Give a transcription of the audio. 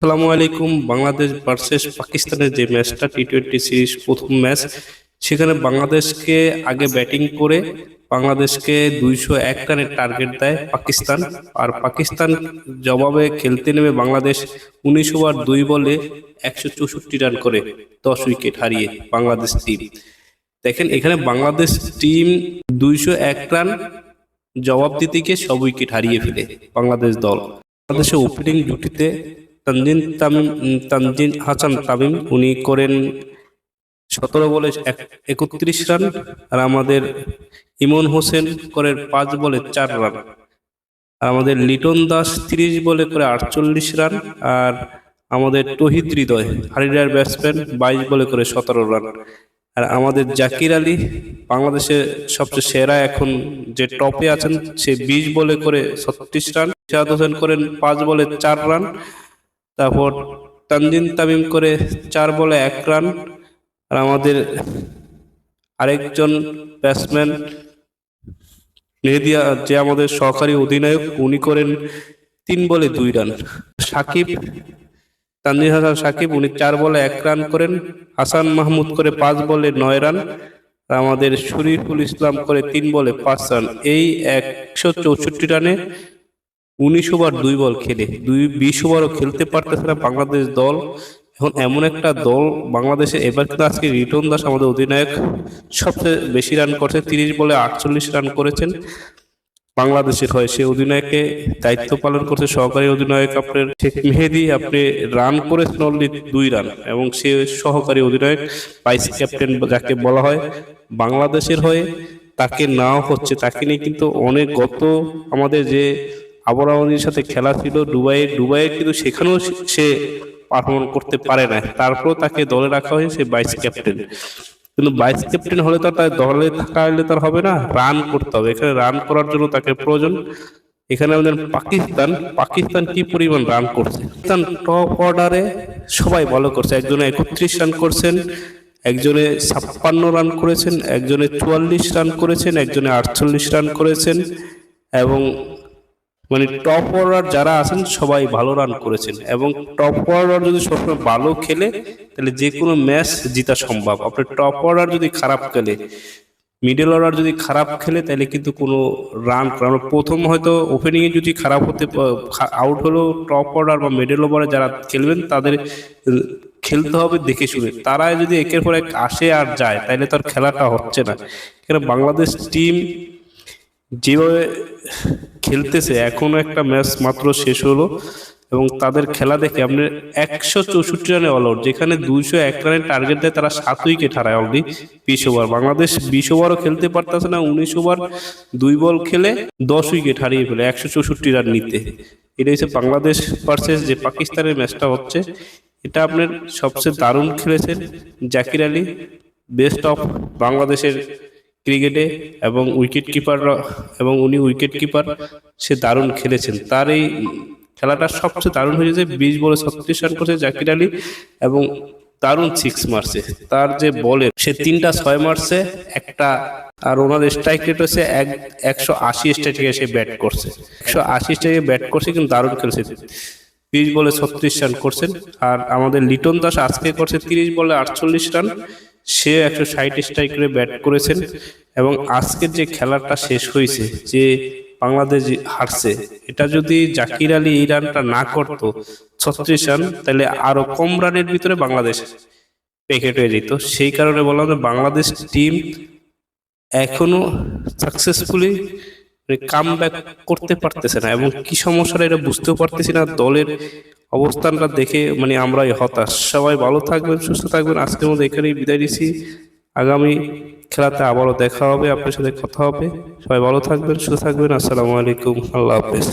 আসসালামু আলাইকুম। বাংলাদেশ ভার্সেস পাকিস্তানের যে ম্যাচটা টি-20 সিরিজ প্রথম ম্যাচ, সেখানে বাংলাদেশকে আগে ব্যাটিং করে বাংলাদেশকে 201 রানের টার্গেট দেয় পাকিস্তান। আর পাকিস্তান জবাবে খেলতে নেমে বাংলাদেশ 19 ওভার 2 বলে 164 রান করে 10 উইকেট হারিয়ে বাংলাদেশ টিম। দেখেন এখানে বাংলাদেশ টিম 201 রান জবাব দিতে গিয়ে সব উইকেট হারিয়ে ফেলে বাংলাদেশ দল। বাংলাদেশের ওপেনিং জুটিতে তানজিন হাসান তামিম উনি করেন 17 বলে 31 রান, আর আমাদের ইমন হোসেন করেন 5 বলে 4 রান, আর আমাদের লিটন দাস 30 বলে করে 48 রান, আর আমাদের তহিদ হৃদয় হারিডার ব্যাটসম্যান 22 বলে করে 17 রান, আর আমাদের জাকির আলী বাংলাদেশের সবচেয়ে সেরা এখন যে টপে আছেন, সে 20 বলে করে 36 রান। ইশাদ হোসেন করেন 5 বলে 4 রান। তারপর তানজিন তামিম করে 4 বলে 1 রান, আর আমাদের আরেকজন ব্যাটসম্যান মেহেদিয়া যে আমাদের সহকারী অধিনায়ক, উনি করেন 3 বলে 2 রান। তানজিন হাসান সাকিব উনি 4 বলে 1 রান করেন। হাসান মাহমুদ করে 5 বলে 9 রান, আর আমাদের শরীফুল ইসলাম করে 3 বলে 5 রান। এই 164 রানে 19 ওভার 2 বল খেলে 20 ওভারও খেলতে পারতেছে না বাংলাদেশ দল। এখন এমন একটা দল বাংলাদেশে, এবার কিন্তু আজকে লিটন দাস আমাদের অধিনায়ক সবচেয়ে বেশি রান করছে, 30 বলে 48 রান করেছেন বাংলাদেশের হয়ে। সে অধিনায়কে দায়িত্ব পালন করছে সহকারী অধিনায়ক আপনার শেখ মেহেদী। আপনি রান করেছেন অনলি 2 রান, এবং সে সহকারী অধিনায়ক ভাইস ক্যাপ্টেন যাকে বলা হয় বাংলাদেশের হয়ে, তাকে নাও হচ্ছে। তাকে নিয়ে কিন্তু অনেক গত আমাদের যে আবরাওয়ানির সাথে খেলা ছিল দুবাইয়ে কিন্তু সেখানেও সে পারফর্ম করতে পারে না, তারপরেও তাকে দলে রাখা হয়েছে, সে ভাইস ক্যাপ্টেন। কিন্তু ভাইস ক্যাপ্টেন হলে তো তার দলে থাকা হলে তার হবে না, রান করতে হবে। এখানে রান করার জন্য তাকে প্রয়োজন। এখানে আমাদের পাকিস্তান কি পরিমাণ রান করছে। পাকিস্তান টপ অর্ডারে সবাই ভালো করছে। একজনে 31 রান করছেন, একজনে 56 রান করেছেন, একজনে 44 রান করেছেন, একজনে 48 রান করেছেন, এবং মানে টপ অর্ডার যারা আছেন সবাই ভালো রান করেছেন। এবং টপ অর্ডার যদি সবসময় ভালো খেলে তাহলে যে কোনো ম্যাচ জিতা সম্ভব। আপনার টপ অর্ডার যদি খারাপ খেলে, মিডল অর্ডার যদি খারাপ খেলে, তাহলে কিন্তু কোনো রান, কারণ প্রথম হয়তো ওপেনিংয়ে যদি খারাপ হতে আউট হলেও টপ অর্ডার বা মিডল ওভারে যারা খেলবেন তাদের খেলতে হবে দেখে শুনে। তারা যদি একের পর এক আসে আর যায়, তাহলে তার খেলাটা হচ্ছে না। কারণ বাংলাদেশ টিম যেভাবে খেলতেছে, এখনো একটা ম্যাচ মাত্র শেষ হলো, এবং তাদের খেলা দেখে আপনি 164 রানে অল আউট, যেখানে 201 রানের টার্গেট দেয়, তারা 7 উইকেট হারায় অলরেডি 20 ওভার। বাংলাদেশ 20 ওভারও খেলতে পারতেছে না, 19 ওভার 2 বল খেলে 10 উইকেট হারিয়ে ফেলে 164 রান নিতে। এটা হচ্ছে বাংলাদেশ ভার্সেস যে পাকিস্তানের ম্যাচটা হচ্ছে, এটা আপনার সবচেয়ে দারুণ খেলেছেন জাকির আলী, বেস্ট অফ বাংলাদেশের ক্রিকেটে, এবং উইকেট কিপার, এবং উনি উইকেট কিপার, সে দারুণ খেলেছেন। তার এই খেলাটা সবচেয়ে দারুণ হয়েছে। 20 বলে 36 রান করেছে জাকির আলী, এবং দারুণ 6 মারছে। তার যে বলের, সে 3টা 6 মারছে একটা, আর ওনার স্ট্রাইক রেট হচ্ছে 180 স্ট্রাইকে সে ব্যাট করছে, 180 স্ট্রাইকে ব্যাট করছে, কিন্তু দারুণ খেলছে। 20 বলে 36 রান করছেন। আর আমাদের লিটন দাস আজকে করছে 30 বলে 48 রান, সে 160 স্ট্রাইক করে ব্যাট করেছেন। এবং আজকের যে খেলাটা শেষ হয়েছে, যে বাংলাদেশ হারছে, এটা যদি জাকির আলী এই রানটা না করতো 36 রান, তাহলে আরো কম রানের ভিতরে বাংলাদেশ প্যাকেট হয়ে যেত। সেই কারণে বললাম যে বাংলাদেশ টিম এখনো সাকসেসফুলি কাম ব্যাক করতে পারতেছে না, এবং কি সমস্যাটা এটা বুঝতেও পারতেছি না। দলের অবস্থানটা দেখে মানে আমরাই হতাশ। সবাই ভালো থাকবেন, সুস্থ থাকবেন। আজকের মধ্যে এখানেই বিদায় নিচ্ছি। আগামী খেলাতে আবারও দেখা হবে, আপনার সাথে কথা হবে। সবাই ভালো থাকবেন, সুস্থ থাকবেন। আসসালামু আলাইকুম, আল্লাহ হাফেজ।